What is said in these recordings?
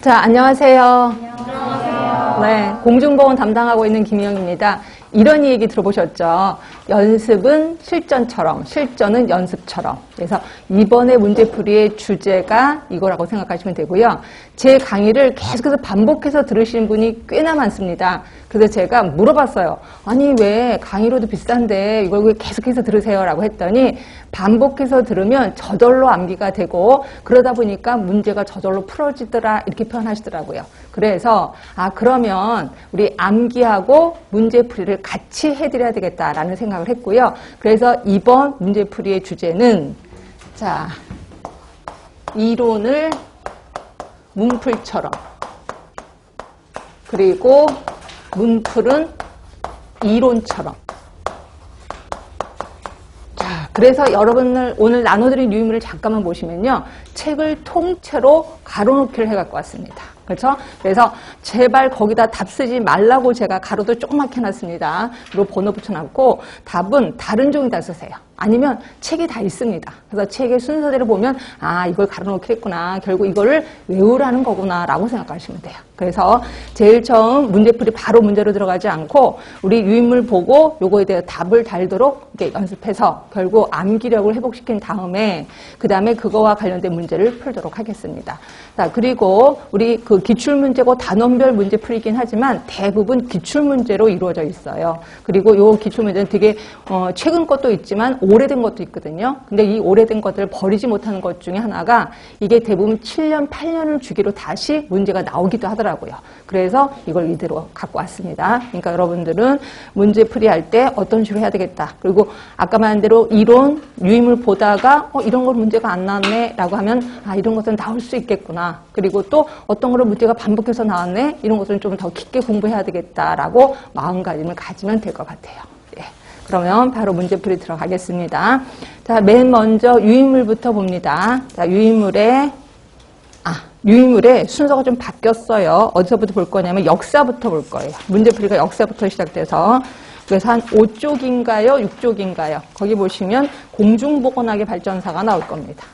자, 안녕하세요. 안녕하세요. 네, 공중보건 담당하고 있는 김희영입니다. 이런 얘기 들어보셨죠? 연습은 실전처럼, 실전은 연습처럼. 그래서 이번에 문제풀이의 주제가 이거라고 생각하시면 되고요. 제 강의를 계속해서 반복해서 들으시는 분이 꽤나 많습니다. 그래서 제가 물어봤어요. 아니 왜 강의로도 비싼데 이걸 왜 계속해서 들으세요? 라고 했더니 반복해서 들으면 저절로 암기가 되고 그러다 보니까 문제가 저절로 풀어지더라 이렇게 표현하시더라고요. 그래서 그러면 우리 암기하고 문제풀이를 같이 해드려야 되겠다라는 생각을 했고요. 그래서 이번 문제풀이의 주제는 자 이론을 문풀처럼 그리고 문풀은 이론처럼. 자, 그래서 여러분들 오늘 나눠드린 유인물을 잠깐만 보시면요. 책을 통째로 가로놓기를 해갖고 왔습니다. 그렇죠? 그래서 제발 거기다 답 쓰지 말라고 제가 가로도 조그맣게 해놨습니다. 그리고 번호 붙여놨고 답은 다른 종이다 쓰세요. 아니면 책이 다 있습니다. 그래서 책의 순서대로 보면 이걸 가로놓기로 했구나. 결국 이거를 외우라는 거구나 라고 생각하시면 돼요. 그래서 제일 처음 문제풀이 바로 문제로 들어가지 않고 우리 유인물 보고 요거에 대해 답을 달도록 이렇게 연습해서 결국 암기력을 회복시킨 다음에 그 다음에 그거와 관련된 문제를 풀도록 하겠습니다. 자, 그리고 우리 그 기출문제고 단원별 문제풀이긴 하지만 대부분 기출문제로 이루어져 있어요. 그리고 요 기출문제는 되게 최근 것도 있지만 오래된 것도 있거든요. 근데 이 오래된 것들을 버리지 못하는 것 중에 하나가 이게 대부분 7년, 8년을 주기로 다시 문제가 나오기도 하더라고요. 그래서 이걸 이대로 갖고 왔습니다. 그러니까 여러분들은 문제풀이 할 때 어떤 식으로 해야 되겠다. 그리고 아까 말한 대로 이론, 유인물 보다가 이런 건 문제가 안 나왔네 라고 하면 이런 것은 나올 수 있겠구나. 그리고 또 어떤 거로 문제가 반복해서 나왔네. 이런 것은 좀 더 깊게 공부해야 되겠다라고 마음가짐을 가지면 될 것 같아요. 그러면 바로 문제풀이 들어가겠습니다. 자, 맨 먼저 유인물부터 봅니다. 자, 유인물의 순서가 좀 바뀌었어요. 어디서부터 볼 거냐면 역사부터 볼 거예요. 문제풀이가 역사부터 시작돼서 그래서 한 5쪽인가요? 6쪽인가요? 거기 보시면 공중보건학의 발전사가 나올 겁니다.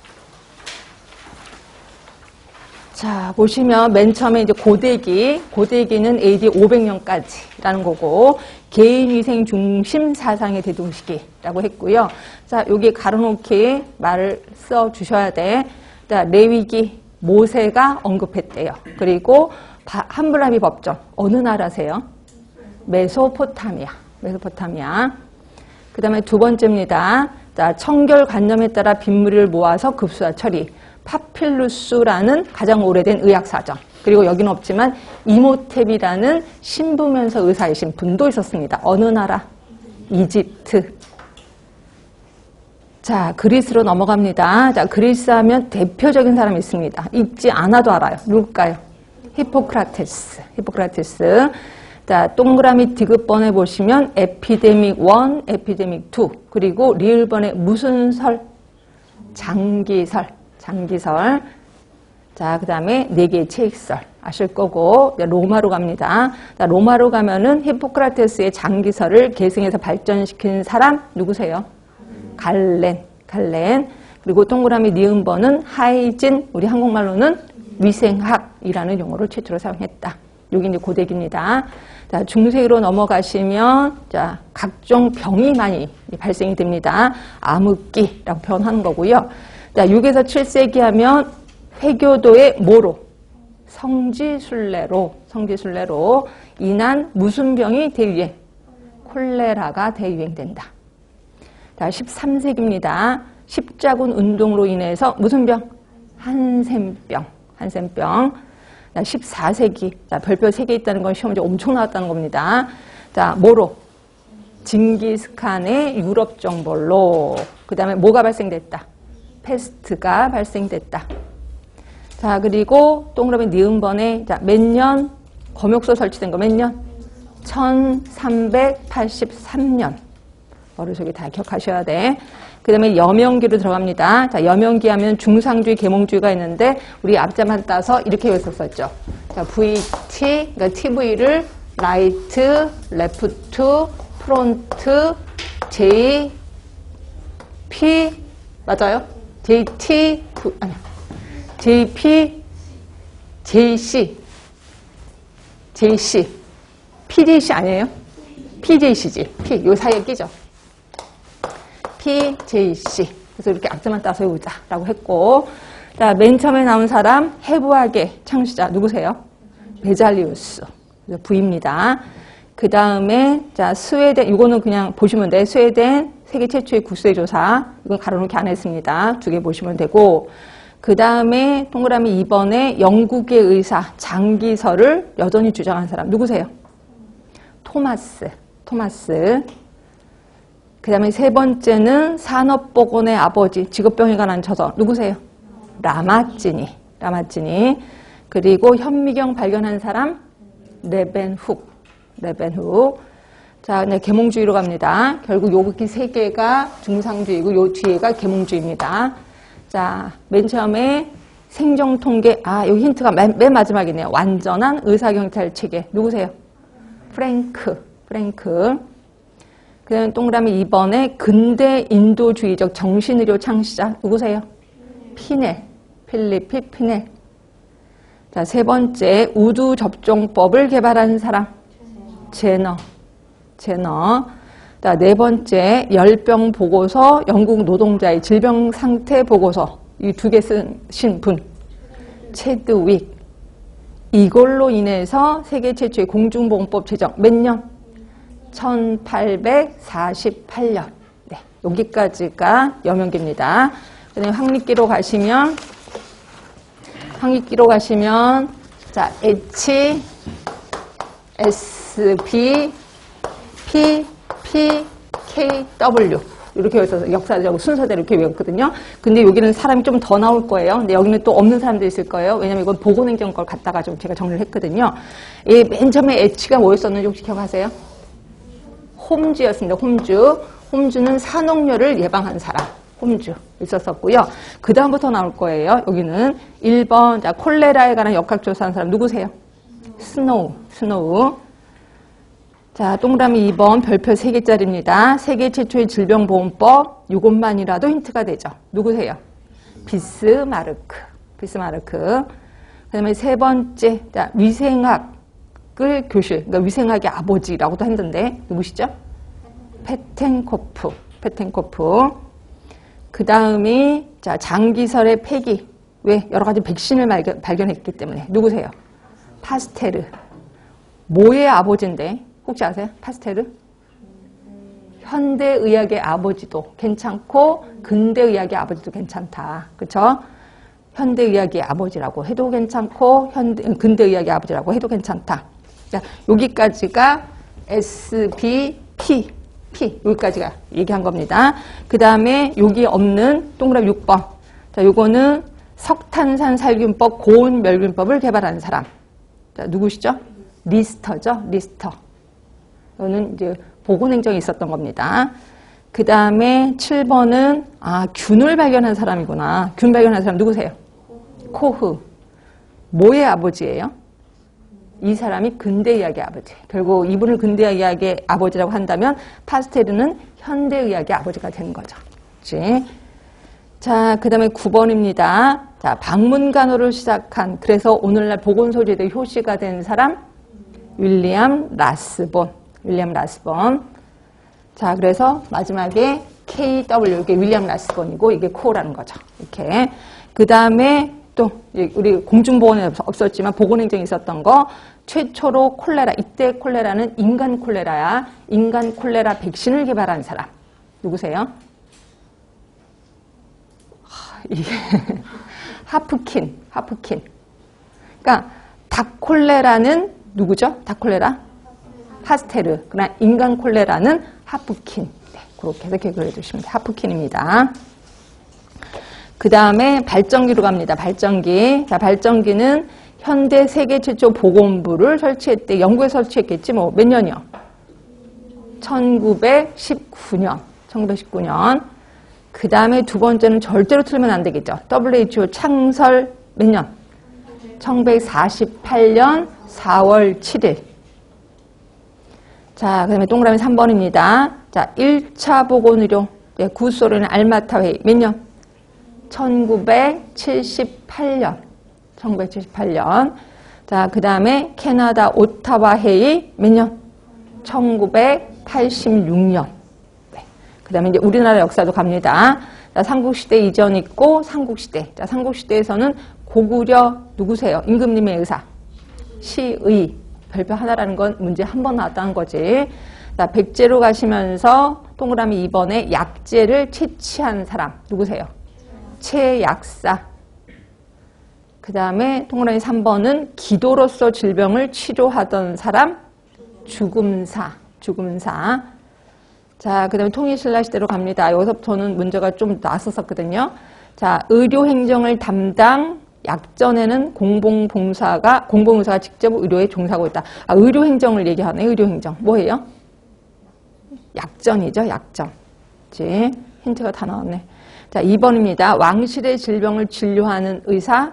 자, 보시면 맨 처음에 이제 고대기는 AD 500년까지라는 거고, 개인위생 중심 사상의 대동시기라고 했고요. 자, 여기 가로놓기 말을 써 주셔야 돼. 자, 레위기, 모세가 언급했대요. 그리고 함무라비 법정, 어느 나라세요? 메소포타미아. 그 다음에 두 번째입니다. 자, 청결관념에 따라 빗물을 모아서 급수와 처리. 파필루스라는 가장 오래된 의학사전. 그리고 여기는 없지만 이모텝이라는 신부면서 의사이신 분도 있었습니다. 어느 나라? 이집트. 자, 그리스로 넘어갑니다. 자, 그리스 하면 대표적인 사람이 있습니다. 읽지 않아도 알아요. 누굴까요? 히포크라테스. 자, 동그라미 디귿번에 보시면 에피데믹 1, 에피데믹 2. 그리고 리을번에 무슨 설? 장기설. 자, 그 다음에 4개의 체익설 아실 거고, 로마로 갑니다. 자, 로마로 가면은 히포크라테스의 장기설을 계승해서 발전시킨 사람 누구세요? 갈렌. 그리고 동그라미 니은번은 하이진, 우리 한국말로는 위생학이라는 용어를 최초로 사용했다. 여기 이제 고대기입니다. 자, 중세기로 넘어가시면, 자, 각종 병이 많이 발생이 됩니다. 암흑기라고 표현하는 거고요. 자, 6에서 7세기 하면 회교도의 뭐로? 성지순례로 인한 무슨 병이 대유행? 콜레라가 대유행된다. 자, 13세기입니다. 십자군 운동으로 인해서 무슨 병? 한센병. 자, 14세기. 자, 별표 3개 있다는 건 시험 문제 엄청 나왔다는 겁니다. 자, 뭐로? 징기스칸의 유럽 정벌로. 그 다음에 뭐가 발생됐다? 패스트가 발생됐다. 자, 그리고 동그라미 니은번에 자, 몇 년? 검역소 설치된 거 몇 년? 1383년. 머릿속에 다 기억하셔야 돼. 그 다음에 여명기로 들어갑니다. 자, 여명기 하면 중상주의, 계몽주의가 있는데 우리 앞자만 따서 이렇게 외웠었죠. 자, VT, 그러니까 TV를 라이트, 레프트, 프론트, JP 맞아요? JP JC, PJC 아니에요? PJC지. P, 요 사이에 끼죠. PJC. 그래서 이렇게 앞자만 따서 외우자라고 했고, 자, 맨 처음에 나온 사람, 해부학의 창시자, 누구세요? 베잘리우스. V입니다. 그 다음에, 자, 스웨덴, 이거는 그냥 보시면 돼. 스웨덴 세계 최초의 국세조사. 이건 가로놓기 안 했습니다. 2개 보시면 되고, 그 다음에 동그라미 2번에 영국의 의사, 장기설을 여전히 주장한 사람, 누구세요? 토마스. 그 다음에 세 번째는 산업복원의 아버지, 직업병에 관한 저서, 누구세요? 라마찌니. 그리고 현미경 발견한 사람, 레벤훅. 자, 네, 계몽주의로 갑니다. 결국 여기 세 개가 중상주의고 요 뒤에가 계몽주의입니다. 자, 맨 처음에 생정통계, 여기 힌트가 맨 마지막이네요. 완전한 의사경찰 체계. 누구세요? 프랭크. 그 다음에 동그라미 2번에 근대 인도주의적 정신의료 창시자. 누구세요? 필리피 피넬. 자, 세 번째, 우두 접종법을 개발한 사람. 제너. 자, 네 번째, 열병 보고서, 영국 노동자의 질병 상태 보고서. 이 2개 쓴 분. 체드윅. 이걸로 인해서 세계 최초의 공중보건법 제정. 몇 년? 1848년. 네, 여기까지가 여명기입니다. 그 다음에 황리기로 가시면, 자, H, S, B, P, K, W. 이렇게 해서 역사적으로 순서대로 이렇게 외웠거든요. 근데 여기는 사람이 좀 더 나올 거예요. 근데 여기는 또 없는 사람들이 있을 거예요. 왜냐면 이건 보건행정 걸 갖다가 좀 제가 정리를 했거든요. 이 맨 처음에 H가 뭐였었는지 혹시 기억하세요? 홈즈였습니다. 홈즈는 산옥열을 예방한 사람. 홈즈 있었었고요. 그 다음부터 나올 거예요. 여기는 1번, 자, 콜레라에 관한 역학조사한 사람 누구세요? 스노우. 자, 동그라미 2번 별표 3개짜리입니다. 세계 최초의 질병보건법, 이것만이라도 힌트가 되죠. 누구세요? 비스마르크. 그 다음에 세 번째, 자, 위생학을 교실, 그러니까 위생학의 아버지라고도 했는데, 누구시죠? 페텐코프. 그 다음이, 자, 장기설의 폐기. 왜? 여러 가지 백신을 발견했기 때문에. 누구세요? 파스테르. 뭐의 아버지인데? 혹시 아세요? 파스테르? 현대의학의 아버지도 괜찮고 근대의학의 아버지도 괜찮다. 그렇죠? 현대의학의 아버지라고 해도 괜찮고 근대의학의 아버지라고 해도 괜찮다. 자, 여기까지가 S, B, P 여기까지가 얘기한 겁니다. 그 다음에 여기 없는 동그라미 6번. 자, 요거는 석탄산 살균법, 고온 멸균법을 개발한 사람. 자, 누구시죠? 리스터죠? 이거는 이제 보건행정이 있었던 겁니다. 그 다음에 7번은, 균을 발견한 사람이구나. 균 발견한 사람 누구세요? 코흐. 뭐의 아버지예요? 이 사람이 근대의학의 아버지. 결국 이분을 근대의학의 아버지라고 한다면 파스테르는 현대의학의 아버지가 되는 거죠. 그치? 자, 그 다음에 9번입니다. 자, 방문간호를 시작한, 그래서 오늘날 보건소지대 효시가 된 사람, 윌리엄 라스본. 자, 그래서 마지막에 KW, 이게 윌리엄 라스본이고, 이게 코어라는 거죠. 이렇게. 그 다음에 또, 우리 공중보건에 없었지만 보건행정이 있었던 거, 최초로 콜레라, 이때 콜레라는 인간 콜레라야. 인간 콜레라 백신을 개발한 사람. 누구세요? 이게 하프킨. 그러니까 닭콜레라는 누구죠? 닭콜레라? 파스테르. 그러나 인간 콜레라는 하프킨. 네, 그렇게 해서 기억을 해주시면 돼요. 하프킨입니다. 그 다음에 발전기로 갑니다. 발전기. 자, 발전기는 현대 세계 최초 보건부를 설치했대. 영국에 설치했겠지 뭐. 몇 년이요? 1919년. 그 다음에 두 번째는 절대로 틀리면 안 되겠죠. WHO 창설 몇 년? 1948년 4월 7일. 자, 그 다음에 동그라미 3번입니다. 자, 1차 보건의료. 네, 구소련의 알마타 회의. 몇 년? 1978년. 1978년. 자, 그 다음에 캐나다 오타와 회의 몇 년? 1986년. 네. 그 다음에 이제 우리나라 역사도 갑니다. 자, 삼국시대 이전 있고 삼국시대. 자, 삼국시대에서는 고구려 누구세요? 임금님의 의사. 시의. 별표 하나라는 건 문제 한 번 나왔다는 거지. 자, 백제로 가시면서 동그라미 2번에 약제를 채취한 사람 누구세요? 채약사. 그 다음에 동그라미 3번은 기도로서 질병을 치료하던 사람 죽음사. 죽음사. 자, 그 다음에 통일신라 시대로 갑니다. 여기서부터는 문제가 좀 나섰었거든요. 자, 의료행정을 담당 약전에는 공봉봉사가 직접 의료에 종사하고 있다. 아, 의료행정을 얘기하네. 의료행정. 뭐예요? 약전이죠. 약전. 그치? 힌트가 다 나왔네. 자, 2번입니다. 왕실의 질병을 진료하는 의사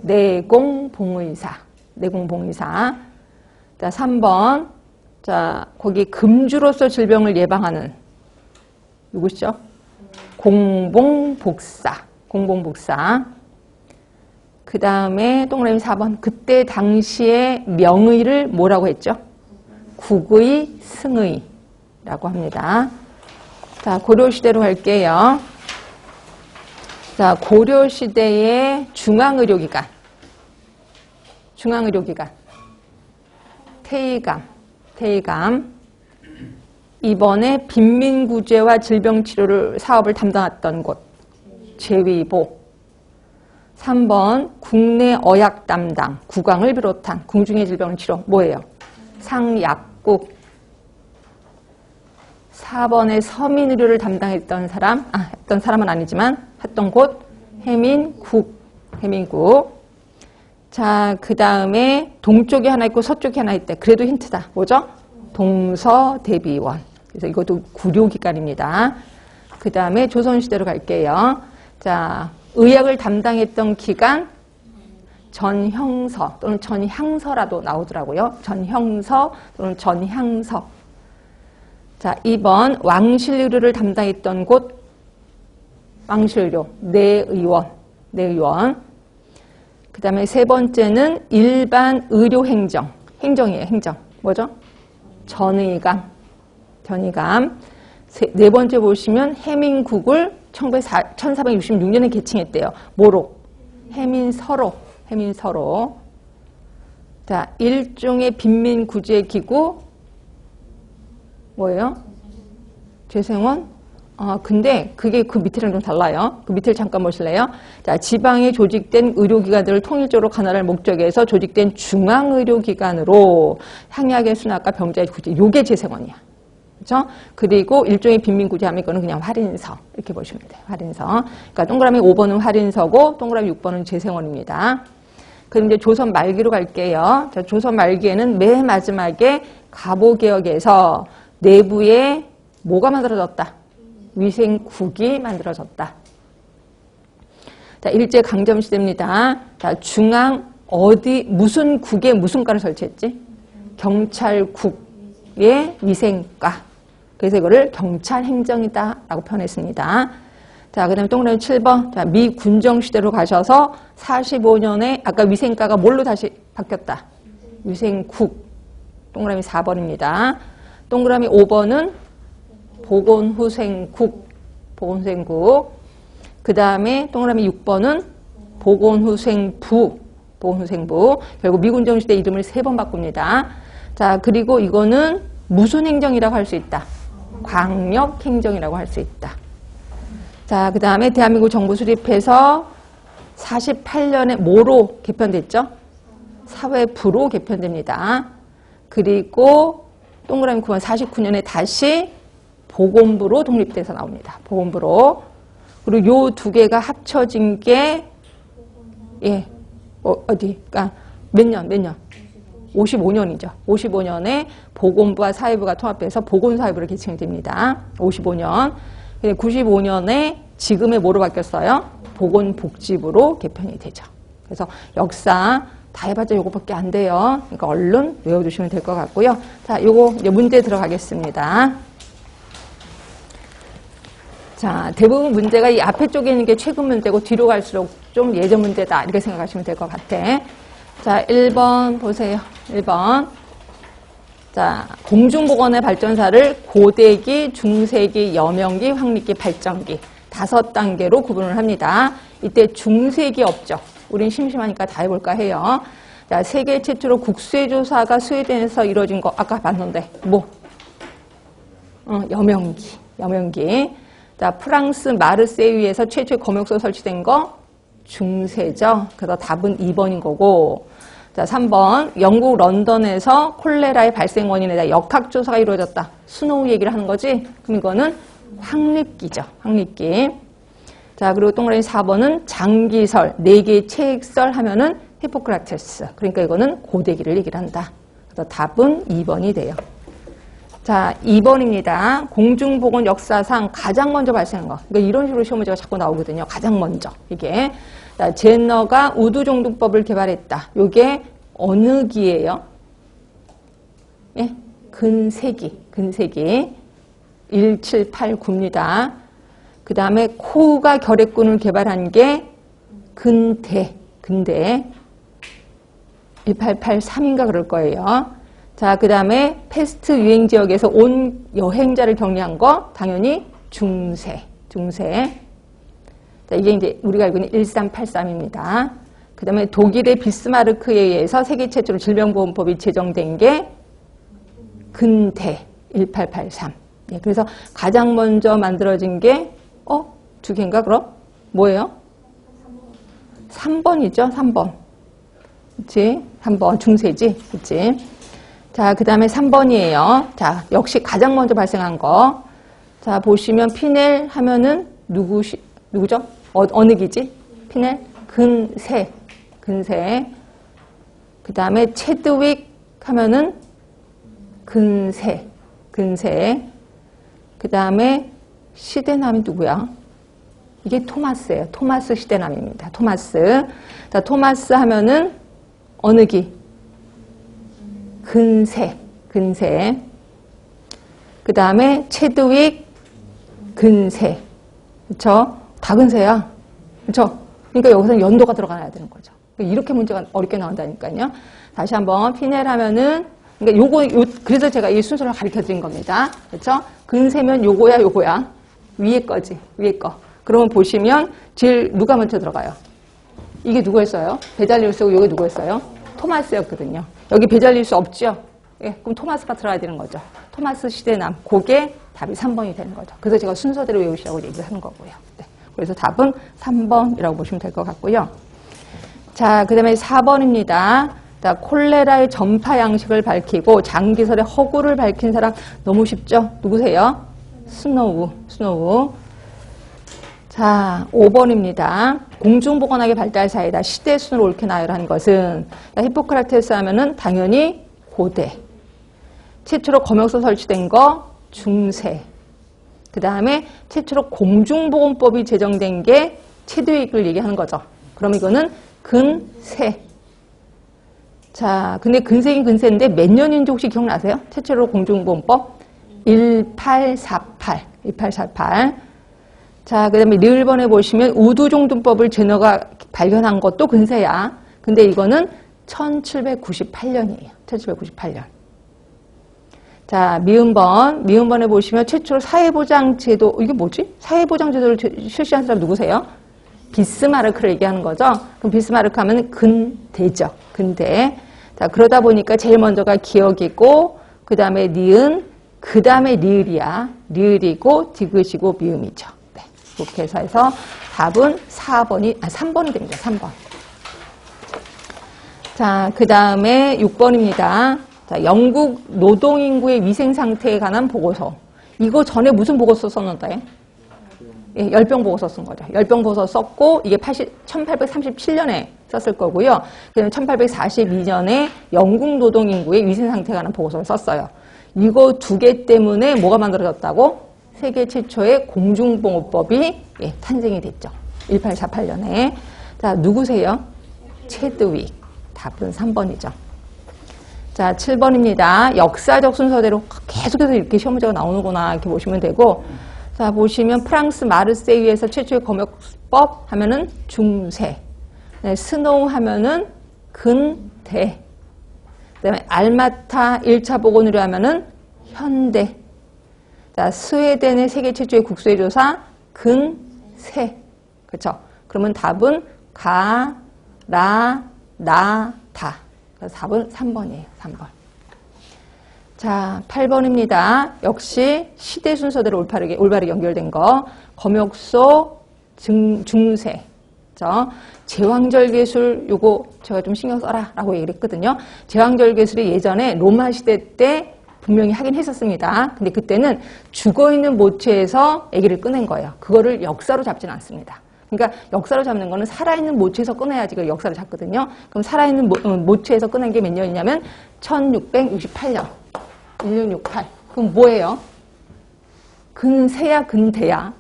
내공봉의사. 내공봉의사. 자, 3번. 자, 거기 금주로서 질병을 예방하는 누구시죠? 공봉복사. 공봉복사. 그 다음에 동그라미 4번. 그때 당시의 명의를 뭐라고 했죠? 국의, 승의라고 합니다. 자, 고려시대로 갈게요. 자, 고려시대의 중앙의료기관. 중앙의료기관. 태의감. 태의감. 이번에 빈민구제와 질병치료를 사업을 담당했던 곳. 제위보. 3번 국내 어약 담당. 구강을 비롯한 궁중의 질병을 치료. 뭐예요? 상약국. 4번에 서민의료를 담당했던 사람, 했던 사람은 아니지만 했던 곳 해민국. 해민국. 자, 그 다음에 동쪽에 하나 있고 서쪽에 하나 있대. 그래도 힌트다. 뭐죠? 동서대비원. 그래서 이것도 구료기관입니다. 그 다음에 조선시대로 갈게요. 자, 의학을 담당했던 기관 전형서 또는 전향서라도 나오더라고요. 전형서 또는 전향서. 자, 2번 왕실의료를 담당했던 곳 왕실의료 내의원. 내의원. 그 다음에 세 번째는 일반 의료행정. 행정이에요. 행정. 뭐죠? 전의감. 전의감. 네 번째 보시면 해민국을 1466년에 개칭했대요. 뭐로? 해민서로. 해민서로. 자, 일종의 빈민구제기구 뭐예요? 재생원? 근데 그게 그 밑에랑 좀 달라요. 그 밑을 잠깐 보실래요? 자, 지방에 조직된 의료기관들을 통일적으로 관할할 목적에서 조직된 중앙의료기관으로 향약의 순학과 병자의 구제. 요게 재생원이야. 그렇죠? 그리고 일종의 빈민구제하면 이거는 그냥 활인서. 이렇게 보시면 돼요. 활인서. 그러니까 동그라미 5번은 활인서고 동그라미 6번은 재생원입니다. 그럼 이제 조선 말기로 갈게요. 자, 조선 말기에는 맨 마지막에 가보개혁에서 내부에 뭐가 만들어졌다? 위생국이 만들어졌다. 자, 일제강점시대입니다. 자, 중앙 무슨 국에 무슨 과를 설치했지? 경찰국의 위생과. 그래서 이거를 경찰행정이다 라고 표현했습니다. 자, 그 다음에 동그라미 7번. 자, 미 군정시대로 가셔서 45년에 아까 위생과가 뭘로 다시 바뀌었다? 위생국. 동그라미 4번입니다. 동그라미 5번은 보건후생국. 보건후생국. 그 다음에 동그라미 6번은 보건후생부. 보건후생부. 결국 미군정시대 이름을 3번 바꿉니다. 자, 그리고 이거는 무슨 행정이라고 할 수 있다? 광역행정이라고 할 수 있다. 자, 그 다음에 대한민국 정부 수립해서 48년에 뭐로 개편됐죠? 사회부로 개편됩니다. 그리고 동그라미 9번 49년에 다시 보건부로 독립돼서 나옵니다. 보건부로. 그리고 요 두 개가 합쳐진 게 그러니까 몇 년? 55년이죠. 55년에 보건부와 사회부가 통합해서 보건사회부로 개칭이 됩니다. 55년. 95년에 지금의 뭐로 바뀌었어요? 보건복지부로 개편이 되죠. 그래서 역사 다 해봤자 요거밖에 안 돼요. 그러니까 얼른 외워두시면 될 것 같고요. 자, 요거 이제 문제 들어가겠습니다. 자, 대부분 문제가 이 앞에 쪽에 있는 게 최근 문제고 뒤로 갈수록 좀 예전 문제다. 이렇게 생각하시면 될 것 같아. 자, 1번 보세요. 1번. 자, 공중보건의 발전사를 고대기, 중세기, 여명기, 황리기, 발전기 5단계로 구분을 합니다. 이때 중세기 업적. 우린 심심하니까 다 해볼까 해요. 자, 세계 최초로 국세조사가 스웨덴에서 이루어진 거 아까 봤는데 뭐? 여명기. 자, 프랑스 마르세유에서 최초의 검역소 설치된 거 중세죠. 그래서 답은 2번인 거고. 자, 3번. 영국 런던에서 콜레라의 발생 원인에 대한 역학조사가 이루어졌다. 스노우 얘기를 하는 거지? 그럼 이거는 황립기죠. 황립기. 자, 그리고 동그라미 4번은 장기설, 4개의 책설 하면은 히포크라테스. 그러니까 이거는 고대기를 얘기를 한다. 그래서 답은 2번이 돼요. 자, 2번입니다. 공중보건 역사상 가장 먼저 발생한 거. 그러니까 이런 식으로 시험 문제가 자꾸 나오거든요. 가장 먼저. 이게. 자, 제너가 우두종등법을 개발했다. 이게 어느 기예요? 예? 근세기. 1789입니다. 그 다음에 코우가 결핵군을 개발한 게 근대. 1883인가 그럴 거예요. 자, 그 다음에 패스트 유행 지역에서 온 여행자를 격리한 거 당연히 중세. 자, 이게 이제 우리가 알고 있는 1383입니다. 그 다음에 독일의 비스마르크에 의해서 세계 최초로 질병보건법이 제정된 게 근대 1883. 예, 그래서 가장 먼저 만들어진 게 2개인가 그럼? 뭐예요? 3번이죠. 3번. 그치? 3번 중세지. 그치? 자, 그 다음에 3번이에요. 자, 역시 가장 먼저 발생한 거. 자, 보시면 피넬 하면은 누구죠? 어느 기지? 피넬? 근세. 그 다음에 체드윅 하면은 근세. 그 다음에 시대남이 누구야? 이게 토마스예요. 토마스 시대남입니다. 토마스. 자, 토마스 하면은 어느 기? 근세. 그 다음에 체드윅 근세. 그쵸? 다 근세야. 그쵸? 그러니까 여기서는 연도가 들어가야 되는 거죠. 이렇게 문제가 어렵게 나온다니까요. 다시 한번 피넬 하면은, 그러니까 그래서 제가 이 순서를 가르쳐 드린 겁니다. 그쵸? 근세면 요거야. 위에 거지. 위에 거. 그러면 보시면 제일 누가 먼저 들어가요? 이게 누구였어요? 베잘리우스고 이게 누구였어요? 토마스였거든요. 여기 베잘리우스 없죠? 예, 그럼 토마스가 들어가야 되는 거죠. 토마스 시대남. 그게 답이 3번이 되는 거죠. 그래서 제가 순서대로 외우시라고 얘기를 하는 거고요. 네. 그래서 답은 3번이라고 보시면 될 것 같고요. 자, 그 다음에 4번입니다. 자, 콜레라의 전파 양식을 밝히고 장기설의 허구를 밝힌 사람 너무 쉽죠? 누구세요? 스노우. 자, 5번입니다. 공중보건학의 발달 사이다. 시대 순으로 옳게 나열한 것은 히포크라테스 하면은 당연히 고대. 최초로 검역소 설치된 거 중세. 그 다음에 최초로 공중보건법이 제정된 게 체드윅을 얘기하는 거죠. 그럼 이거는 근세. 자, 근데 근세긴 근세인데 몇 년인지 혹시 기억나세요? 최초로 공중보건법 1848. 자, 그 다음에 르번에 보시면 우두종등법을 제너가 발견한 것도 근세야. 근데 이거는 1798년이에요. 1798년. 자, 미음번에 보시면 최초로 사회보장제도, 이게 뭐지? 사회보장제도를 실시한 사람 누구세요? 비스마르크를 얘기하는 거죠. 그럼 비스마르크 하면 근대죠. 근대. 자, 그러다 보니까 제일 먼저가 기억이고, 그 다음에 니은, 그 다음에 리을이야. 리을이고, 디귿이고, 미음이죠. 네. 그렇게 해서 답은 3번이 됩니다. 3번. 자, 그 다음에 6번입니다. 자, 영국 노동인구의 위생 상태에 관한 보고서. 이거 전에 무슨 보고서 썼는데? 예, 열병 보고서 쓴 거죠. 열병 보고서 썼고, 이게 1837년에 썼을 거고요. 그다음에 1842년에 영국 노동인구의 위생 상태에 관한 보고서를 썼어요. 이거 2개 때문에 뭐가 만들어졌다고? 세계 최초의 공중보건법이 탄생이 됐죠. 1848년에. 자, 누구세요? 체드윅. 답은 3번이죠. 자, 7번입니다. 역사적 순서대로 계속해서 이렇게 시험 문제가 나오는구나 이렇게 보시면 되고, 자, 보시면 프랑스 마르세유에서 최초의 검역법 하면은 중세. 네, 스노우 하면은 근대. 그다음에 알마타 1차 보건의료 하면은 현대. 자, 스웨덴의 세계 최초의 국소의 조사 근세. 그렇죠? 그러면 답은 가, 라, 나, 다. 그래서 답은 3번이에요. 3번. 자, 8번입니다. 역시 시대 순서대로 올바르게 연결된 거. 검역소 중세. 제왕절개술 요거 제가 좀 신경 써라 라고 얘기를 했거든요. 제왕절개술이 예전에 로마 시대 때 분명히 하긴 했었습니다. 근데 그때는 죽어있는 모체에서 아기를 꺼낸 거예요. 그거를 역사로 잡지는 않습니다. 그러니까 역사로 잡는 거는 살아있는 모체에서 꺼내야지 그걸 역사로 잡거든요. 그럼 살아있는 모체에서 꺼낸 게 몇 년이냐면 1668년. 1668. 그럼 뭐예요? 근세야 근대야?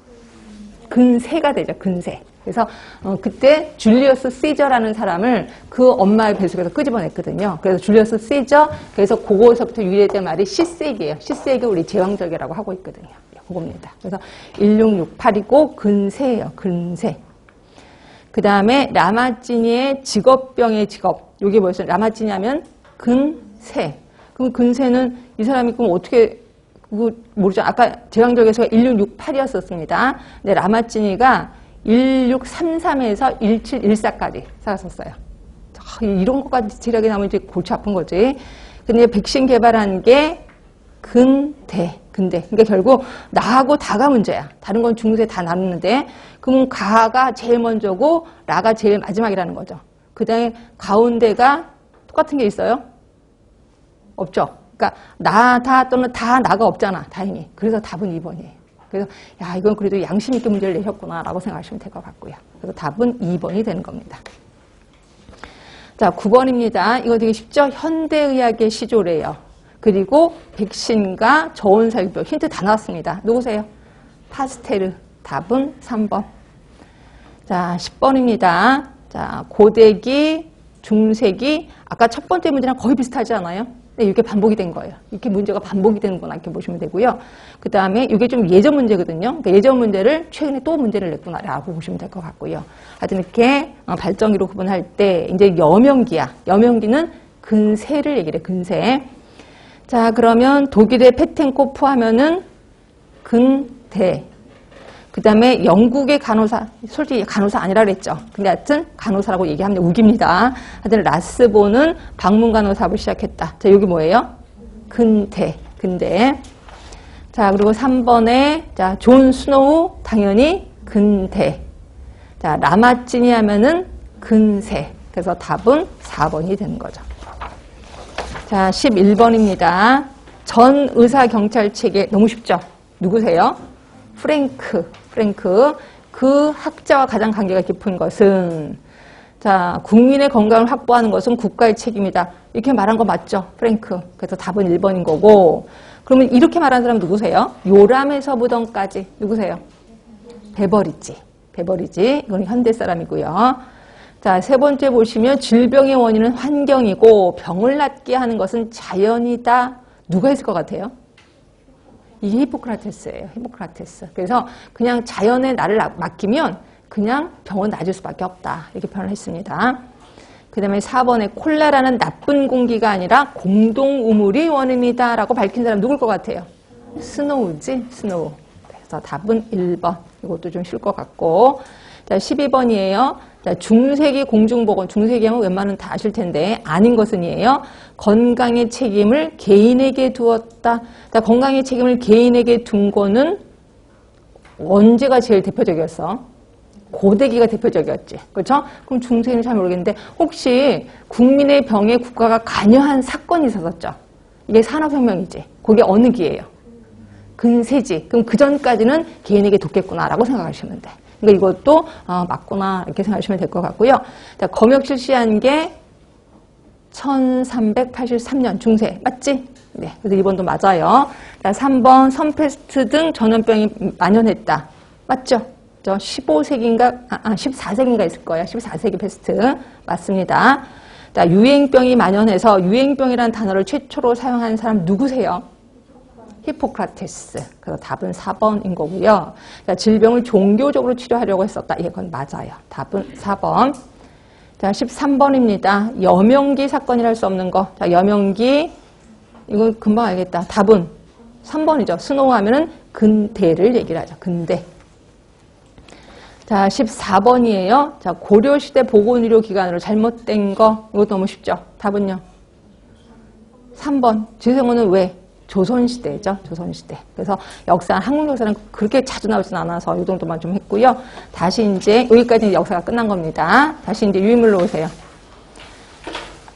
근세가 되죠. 근세. 그래서 그때 줄리어스 시저라는 사람을 그 엄마의 뱃속에서 끄집어냈거든요. 그래서 줄리어스 시저, 그래서 그거에서부터 유래된 말이 시세기예요. 시세기 우리 제왕절개라고 하고 있거든요. 그겁니다. 그래서 1668이고 근세예요. 근세. 그 다음에 라마찌니의 직업병의 직업. 이게 뭐였어요? 라마찌니 하면 근세. 그럼 근세는 이 사람이 그럼 어떻게 그거 모르죠. 아까 제왕절개서가 1668이었었습니다. 근데 라마찌니가 1633에서 1714까지 살았었어요. 이런 것까지 지략이 나면 이제 골치 아픈 거지. 근데 백신 개발한 게 근대. 그러니까 결국 나하고 다가 문제야. 다른 건 중세 다 나누는데, 그럼 가가 제일 먼저고 라가 제일 마지막이라는 거죠. 그 다음에 가운데가 똑같은 게 있어요? 없죠. 그러니까 나 또는 다 나가 없잖아. 다행히. 그래서 답은 2번이에요. 그래서 야, 이건 그래도 양심 있게 문제를 내셨구나 라고 생각하시면 될 것 같고요. 그래서 답은 2번이 되는 겁니다. 자, 9번입니다. 이거 되게 쉽죠? 현대의학의 시조래요. 그리고 백신과 저온살균 힌트 다 나왔습니다. 누구세요? 파스테르. 답은 3번. 자, 10번입니다. 자, 고대기, 중세기. 아까 첫 번째 문제랑 거의 비슷하지 않아요? 네, 이게 반복이 된 거예요. 이렇게 문제가 반복이 되는구나 이렇게 보시면 되고요. 그 다음에 이게 좀 예전 문제거든요. 그러니까 예전 문제를 최근에 또 문제를 냈구나라고 보시면 될 것 같고요. 하여튼 이렇게 발정기로 구분할 때 이제 여명기야. 여명기는 근세를 얘기를 해. 근세. 자, 그러면 독일의 페텐코프 하면은 근대. 그 다음에 영국의 간호사, 솔직히 간호사 아니라 그랬죠. 근데 하여튼 간호사라고 얘기하면 우깁니다. 하여튼 라스보는 방문 간호사업을 시작했다. 자, 여기 뭐예요? 근대. 자, 그리고 3번에, 자, 존 스노우, 당연히 근대. 자, 라마찌니 하면은 근세. 그래서 답은 4번이 되는 거죠. 자, 11번입니다. 전 의사 경찰 체계, 너무 쉽죠? 누구세요? 프랭크. 그 학자와 가장 관계가 깊은 것은, 자, 국민의 건강을 확보하는 것은 국가의 책임이다. 이렇게 말한 거 맞죠? 프랭크. 그래서 답은 1번인 거고. 그러면 이렇게 말한 사람 누구세요? 요람에서부턴까지. 누구세요? 베버리지. 이건 현대 사람이고요. 자, 세 번째 보시면 질병의 원인은 환경이고 병을 낫게 하는 것은 자연이다. 누가 했을 것 같아요? 이게 히포크라테스예요. 히포크라테스. 그래서 그냥 자연에 나를 맡기면 그냥 병은 나아질 수밖에 없다. 이렇게 표현을 했습니다. 그 다음에 4번에 콜레라는 나쁜 공기가 아니라 공동우물이 원인이다 라고 밝힌 사람 누굴 것 같아요? 스노우지? 스노우. 그래서 답은 1번. 이것도 좀 쉴 것 같고. 자, 12번이에요. 자, 중세기 공중보건. 중세기 하면 웬만하면 다 아실 텐데 아닌 것은이에요. 건강의 책임을 개인에게 두었다. 자, 건강의 책임을 개인에게 둔 거는 언제가 제일 대표적이었어? 고대기가 대표적이었지. 그렇죠? 그럼 중세기는 잘 모르겠는데 혹시 국민의 병에 국가가 관여한 사건이 있었었죠? 이게 산업혁명이지. 그게 어느 기예요? 근세지. 그럼 그 전까지는 개인에게 뒀겠구나라고 생각하시면 돼. 그러니까 이것도 맞구나 이렇게 생각하시면 될 것 같고요. 자, 검역 실시한 게 1383년 중세 맞지? 네, 그래서 2번도 맞아요. 자, 3번 선페스트 등 전염병이 만연했다. 맞죠? 저 15세기인가 14세기인가 있을 거예요. 14세기 페스트 맞습니다. 자, 유행병이 만연해서 유행병이라는 단어를 최초로 사용한 사람 누구세요? 히포크라테스. 그래서 답은 4번인 거고요. 자, 질병을 종교적으로 치료하려고 했었다. 이건 맞아요. 답은 4번. 자, 13번입니다. 여명기 사건이라 할 수 없는 거. 자, 여명기. 이건 금방 알겠다. 답은 3번이죠. 스노우 하면은 근대를 얘기를 하죠. 근대. 자, 14번이에요. 자, 고려시대 보건의료기관으로 잘못된 거. 이것도 너무 쉽죠. 답은요. 3번. 지성호는 왜? 조선시대죠. 조선시대. 그래서 역사, 한국 역사는 그렇게 자주 나오진 않아서 이 정도만 좀 했고요. 다시 이제 여기까지 역사가 끝난 겁니다. 다시 이제 유인물로 오세요.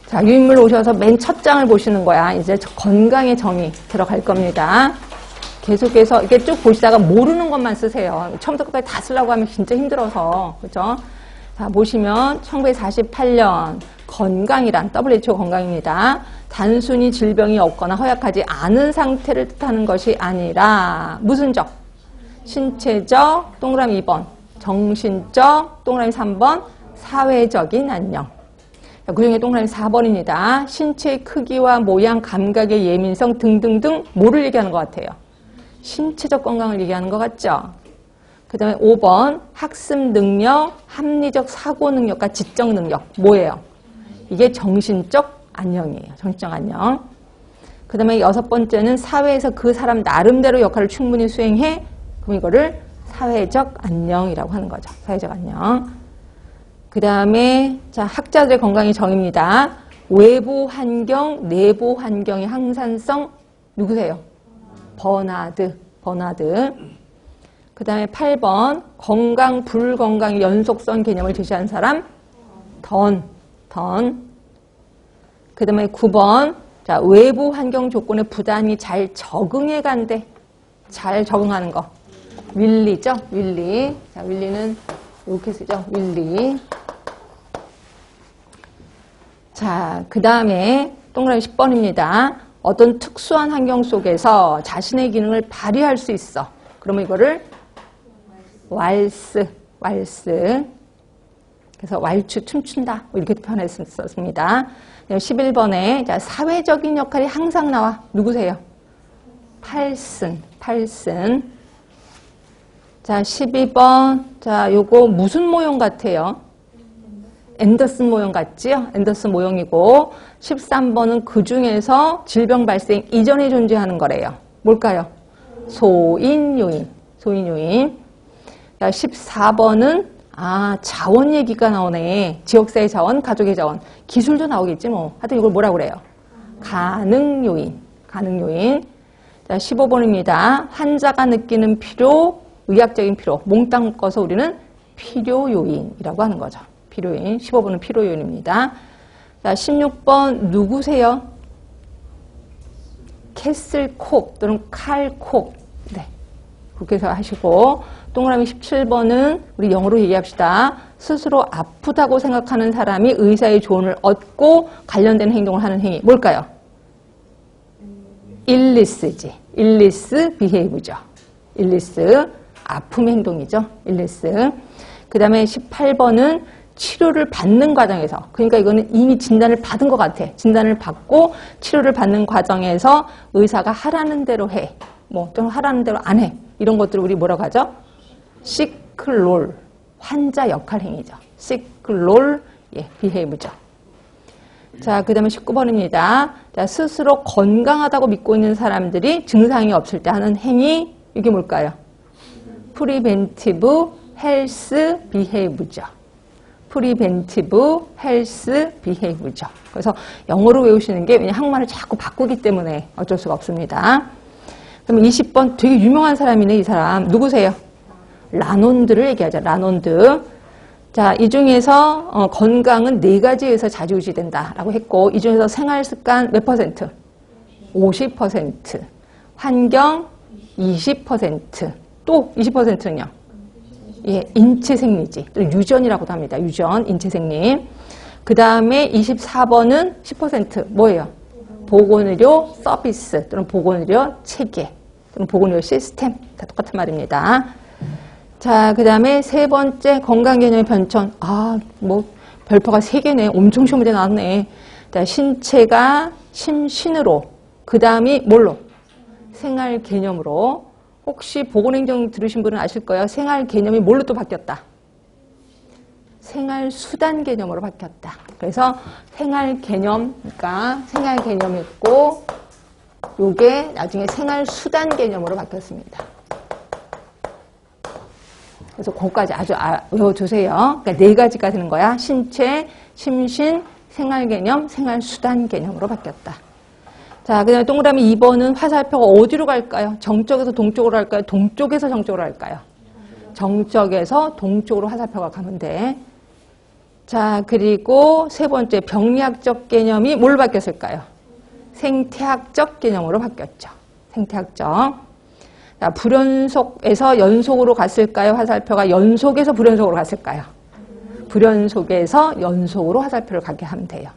자, 유인물로 오셔서 맨 첫 장을 보시는 거야. 이제 건강의 정의 들어갈 겁니다. 계속해서 이렇게 쭉 보시다가 모르는 것만 쓰세요. 처음부터 끝까지 다 쓰려고 하면 진짜 힘들어서. 그죠? 자, 보시면 1948년 건강이란 WHO 건강입니다. 단순히 질병이 없거나 허약하지 않은 상태를 뜻하는 것이 아니라 무슨 적? 신체적 동그라미 2번, 정신적 동그라미 3번, 사회적인 안녕. 그 중에 동그라미 4번입니다. 신체의 크기와 모양, 감각의 예민성 등등등 뭐를 얘기하는 것 같아요? 신체적 건강을 얘기하는 것 같죠? 그 다음에 5번 학습 능력, 합리적 사고 능력과 지적 능력 뭐예요? 이게 정신적 안녕이에요. 정신적 안녕. 그 다음에 6번째는 사회에서 그 사람 나름대로 역할을 충분히 수행해. 그럼 이거를 사회적 안녕이라고 하는 거죠. 사회적 안녕. 그 다음에 자 학자들의 건강의 정의입니다. 외부 환경, 내부 환경의 항산성 누구세요? 버나드. 그 다음에 8번 건강, 불건강의 연속성 개념을 제시한 사람 던. 그 다음에 9번 자 외부 환경 조건에 부단히 잘 적응해 간대. 잘 적응하는 거. 윌리죠? 윌리. 자, 윌리는 이렇게 쓰죠? 윌리. 자, 그 다음에 동그라미 10번입니다. 어떤 특수한 환경 속에서 자신의 기능을 발휘할 수 있어. 그러면 이거를 왈스. 그래서 왈츠 춤춘다. 이렇게 표현했었습니다. 11번에 자, 사회적인 역할이 항상 나와. 누구세요? 팔슨. 자, 12번. 자, 요거 무슨 모형 같아요? 앤더슨 모형 같지요? 앤더슨 모형이고 13번은 그 중에서 질병 발생 이전에 존재하는 거래요. 뭘까요? 소인 요인. 자, 14번은 자원 얘기가 나오네. 지역사회 자원, 가족의 자원. 기술도 나오겠지 뭐. 하여튼 이걸 뭐라고 그래요? 가능 요인. 자, 15번입니다. 환자가 느끼는 필요, 의학적인 필요. 몽땅 묶어서 우리는 필요 요인이라고 하는 거죠. 필요 요인. 15번은 필요 요인입니다. 자, 16번 누구세요? 캐슬콕 또는 칼콕. 네. 그렇게 해서 하시고 동그라미 17번은 우리 영어로 얘기합시다. 스스로 아프다고 생각하는 사람이 의사의 조언을 얻고 관련된 행동을 하는 행위. 뭘까요? 일리스지. 일리스 비헤이브죠. 일리스. 아픔의 행동이죠. 일리스. 그 다음에 18번은 치료를 받는 과정에서, 그러니까 이거는 이미 진단을 받은 것 같아. 진단을 받고 치료를 받는 과정에서 의사가 하라는 대로 해. 좀 하라는 대로 안 해. 이런 것들을 우리 뭐라고 하죠? 시클롤. 환자 역할 행위죠. 시클롤, 비헤이브죠. 자, 그 다음에 19번입니다. 자, 스스로 건강하다고 믿고 있는 사람들이 증상이 없을 때 하는 행위, 이게 뭘까요? 프리벤티브 헬스 비헤이브죠. 프리벤티브 헬스 비헤이브죠. 그래서 영어로 외우시는 게 왜냐면 한국말을 자꾸 바꾸기 때문에 어쩔 수가 없습니다. 그럼 20번 되게 유명한 사람이네, 이 사람. 누구세요? 라논드를 얘기하자. 라논드. 자, 이 중에서 건강은 4가지에서 좌지우지된다라고 했고, 이 중에서 생활습관 몇 퍼센트? 50%. 환경 20%. 또 20%는요? 인체생리지. 또 유전이라고도 합니다. 유전, 인체생리. 그 다음에 24번은 10% 뭐예요? 보건의료 서비스 또는 보건의료 체계 또는 보건의료 시스템. 다 똑같은 말입니다. 자, 그 다음에 3번째 건강개념의 변천. 별표가 3개네. 엄청 시험 문제 나왔네. 자, 신체가 심신으로. 그 다음이 뭘로? 생활 개념으로. 혹시 보건행정 들으신 분은 아실 거예요. 생활 개념이 뭘로 또 바뀌었다? 생활 수단 개념으로 바뀌었다. 그래서 생활 개념, 그러니까 생활 개념이 있고 요게 나중에 생활 수단 개념으로 바뀌었습니다. 그래서 그거까지 아주 외워두세요. 그러니까 4가지가 되는 거야. 신체, 심신, 생활 개념, 생활 수단 개념으로 바뀌었다. 자, 그 다음에 동그라미 2번은 화살표가 어디로 갈까요? 정쪽에서 동쪽으로 갈까요? 동쪽에서 정쪽으로 갈까요? 정쪽에서 동쪽으로 화살표가 가면 돼. 자, 그리고 3번째 병리학적 개념이 뭘로 바뀌었을까요? 생태학적 개념으로 바뀌었죠. 생태학적. 자, 불연속에서 연속으로 갔을까요? 화살표가 연속에서 불연속으로 갔을까요? 불연속에서 연속으로 화살표를 가게 하면 돼요.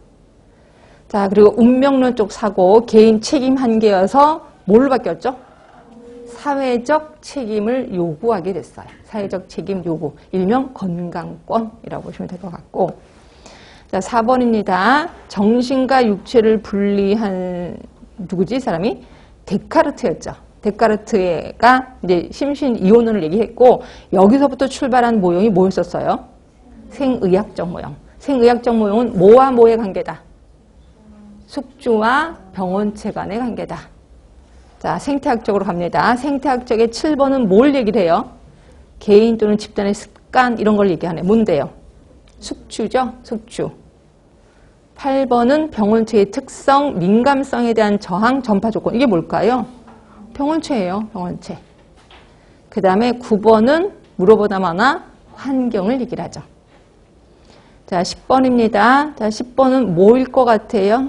자, 그리고 운명론 쪽 사고 개인 책임 한계여서 뭘로 바뀌었죠? 사회적 책임을 요구하게 됐어요. 사회적 책임 요구. 일명 건강권이라고 보시면 될 것 같고. 자, 4번입니다. 정신과 육체를 분리한 누구지? 사람이? 데카르트였죠. 데카르트가 이제 심신 이원론을 얘기했고 여기서부터 출발한 모형이 뭐였었어요? 생의학적 모형. 생의학적 모형은 뭐와 뭐의 관계다? 숙주와 병원체 간의 관계다. 자, 생태학적으로 갑니다. 생태학적의 7번은 뭘 얘기를 해요? 개인 또는 집단의 습관 이런 걸 얘기하네. 뭔데요? 숙주죠? 숙주. 8번은 병원체의 특성, 민감성에 대한 저항, 전파 조건. 이게 뭘까요? 병원체예요. 병원체. 그 다음에 9번은 물어보다 많아 환경을 얘기를 하죠. 자, 10번입니다. 자, 10번은 뭐일 것 같아요?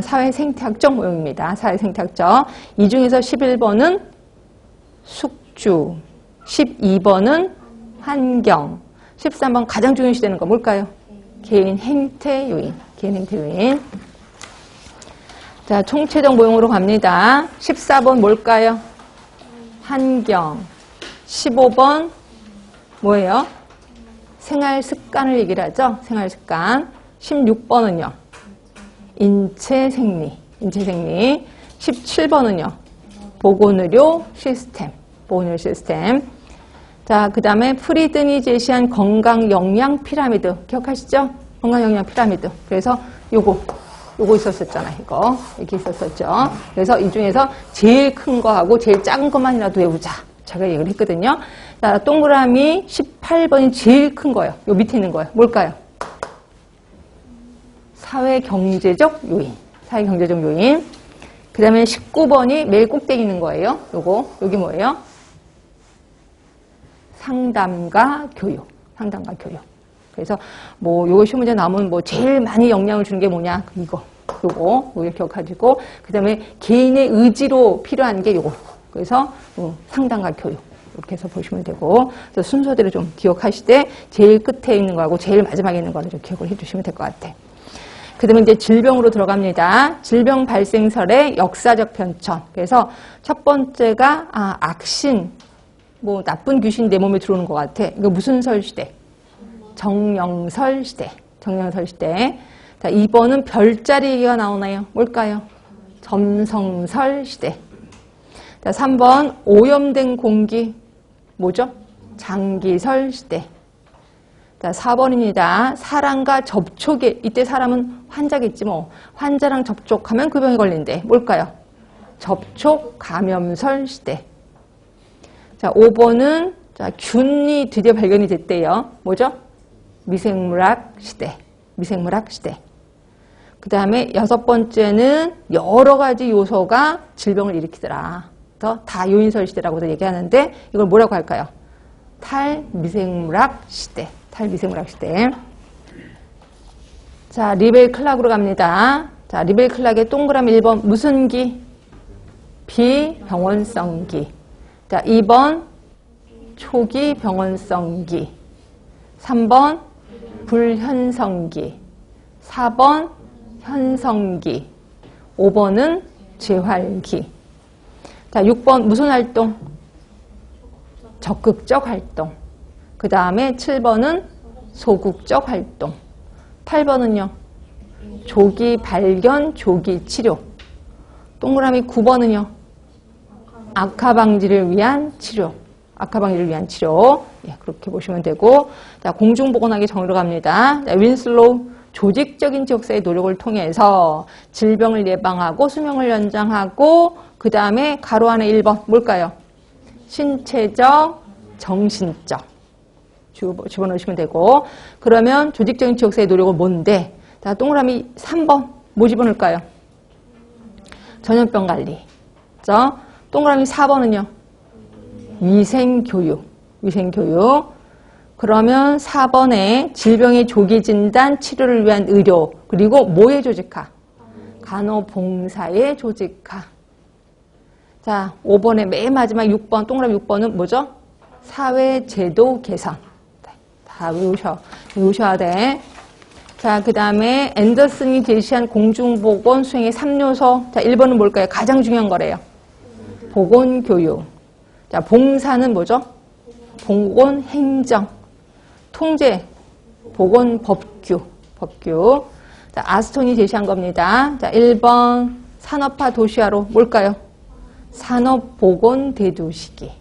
사회생태학적 모형입니다. 사회생태학적. 이 중에서 11번은 숙주, 12번은 환경, 13번 가장 중요시되는 거 뭘까요? 개인 행태 요인. 개인 행태 요인. 자, 총체적 모형으로 갑니다. 14번 뭘까요? 환경. 15번 뭐예요? 생활 습관을 얘기를 하죠. 생활 습관. 16번은요. 인체 생리. 인체 생리. 17번은요. 보건의료 시스템. 보건의료 시스템. 자, 그 다음에 프리든이 제시한 건강 영양 피라미드. 기억하시죠? 건강 영양 피라미드. 그래서 요거 있었었잖아. 이거. 이렇게 있었었죠. 그래서 이 중에서 제일 큰 거하고 제일 작은 것만이라도 외우자. 제가 얘기를 했거든요. 자, 동그라미 18번이 제일 큰 거예요. 요 밑에 있는 거예요. 뭘까요? 사회경제적 요인. 사회경제적 요인. 그 다음에 19번이 매일 꼭대기 있는 거예요. 여기 뭐예요? 상담과 교육. 상담과 교육. 그래서 요거 시험 문제 나오면 제일 많이 영향을 주는 게 뭐냐? 요거 기억하시고, 그 다음에 개인의 의지로 필요한 게 요거. 그래서 상담과 교육. 이렇게 해서 보시면 되고, 그래서 순서대로 좀 기억하시되, 제일 끝에 있는 거하고 제일 마지막에 있는 거를 좀 기억을 해주시면 될 것 같아. 그 다음에 이제 질병으로 들어갑니다. 질병 발생설의 역사적 편찬. 그래서 첫 번째가, 악신, 나쁜 귀신이 내 몸에 들어오는 것 같아. 이거 무슨 설 시대? 정령설 시대. 정령설 시대. 자, 2번은 별자리 얘기가 나오나요? 뭘까요? 점성설 시대. 자, 3번 오염된 공기. 뭐죠? 장기설 시대. 자, 4번입니다. 사람과 접촉에, 이때 사람은 환자겠지 뭐. 환자랑 접촉하면 그 병이 걸린대. 뭘까요? 접촉 감염설 시대. 자, 5번은 균이 드디어 발견이 됐대요. 뭐죠? 미생물학 시대. 미생물학 시대. 그 다음에 6번째는 여러 가지 요소가 질병을 일으키더라. 다요인설 시대라고도 얘기하는데 이걸 뭐라고 할까요? 탈미생물학 시대. 탈미생물학 시대. 자, 리벨 클락으로 갑니다. 자, 리벨 클락의 동그라미 1번 무슨 기? 비병원성 기. 자, 2번 초기 병원성 기. 3번 불현성기. 4번 현성기. 5번은 재활기. 자, 6번 무슨 활동? 적극적 활동. 그 다음에 7번은 소극적 활동. 8번은요. 조기 발견, 조기 치료. 동그라미 9번은요. 악화 방지를 위한 치료. 악화 방지를 위한 치료. 예, 그렇게 보시면 되고. 자, 공중보건학의 정의로 갑니다. 자, 윈슬로우. 조직적인 지역사회의 노력을 통해서 질병을 예방하고 수명을 연장하고 그 다음에 가로 안에 1번 뭘까요? 신체적, 정신적. 집어넣으시면 되고 그러면 조직적인 지역사회의 노력은 뭔데? 자, 동그라미 3번 뭐 집어넣을까요? 전염병 관리. 그렇죠? 동그라미 4번은요? 위생교육. 위생교육. 그러면 4번에 질병의 조기 진단, 치료를 위한 의료, 그리고 뭐의 조직화? 간호봉사의 조직화. 자, 5번에 맨 마지막 6번, 동그라미 6번은 뭐죠? 사회제도 개선. 다 외우셔야 돼. 자, 그 다음에 앤더슨이 제시한 공중보건 수행의 3요소. 자, 1번은 뭘까요? 가장 중요한 거래요. 보건교육. 자, 봉사는 뭐죠? 보건행정. 통제, 보건법규. 자, 아스톤이 제시한 겁니다. 자, 1번 산업화 도시화로 뭘까요? 산업보건대두시기.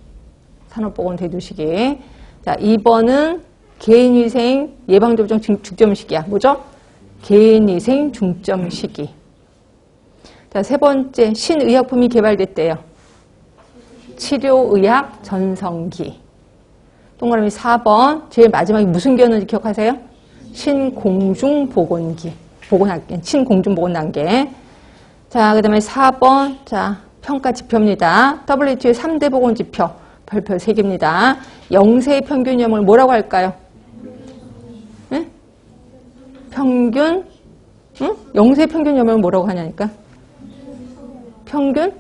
산업보건대두시기. 자, 2번은 개인위생 예방접종 중점 시기야. 뭐죠? 개인위생 중점 시기. 자, 세 번째 신의약품이 개발됐대요. 치료의학 전성기. 동그라미 4번 제일 마지막에 무슨 기였는지 기억하세요? 신공중보건기. 신공중보건 단계. 자, 그 다음에 4번 자 평가 지표입니다. WHO의 3대 보건 지표. 별표 3개입니다. 영세 평균염을 뭐라고 할까요? 네? 평균? 응? 영세 평균염을 뭐라고 하냐니까? 평균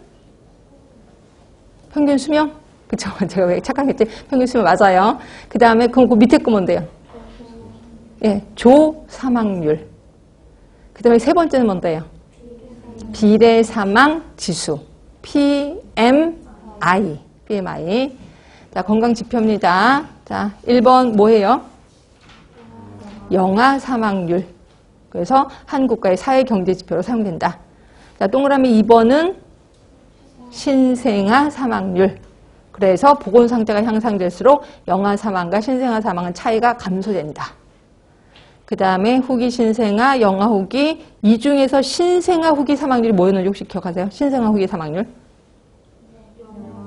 수명? 그쵸? 제가 왜 착각했지? 평균 수명 맞아요. 그 다음에 그 밑에 거 뭔데요? 예, 조 사망률. 그 다음에 세 번째는 뭔데요? 비례 사망 지수. PMI. 자, 건강 지표입니다. 자, 1번 뭐예요? 영아 사망률. 그래서 한 국가의 사회 경제 지표로 사용된다. 자, 동그라미 2번은 신생아 사망률. 그래서 보건 상태가 향상될수록 영아 사망과 신생아 사망은 차이가 감소된다. 그 다음에 후기 신생아, 영아 후기, 이 중에서 신생아 후기 사망률이 뭐였는지 혹시 기억하세요? 신생아 후기 사망률?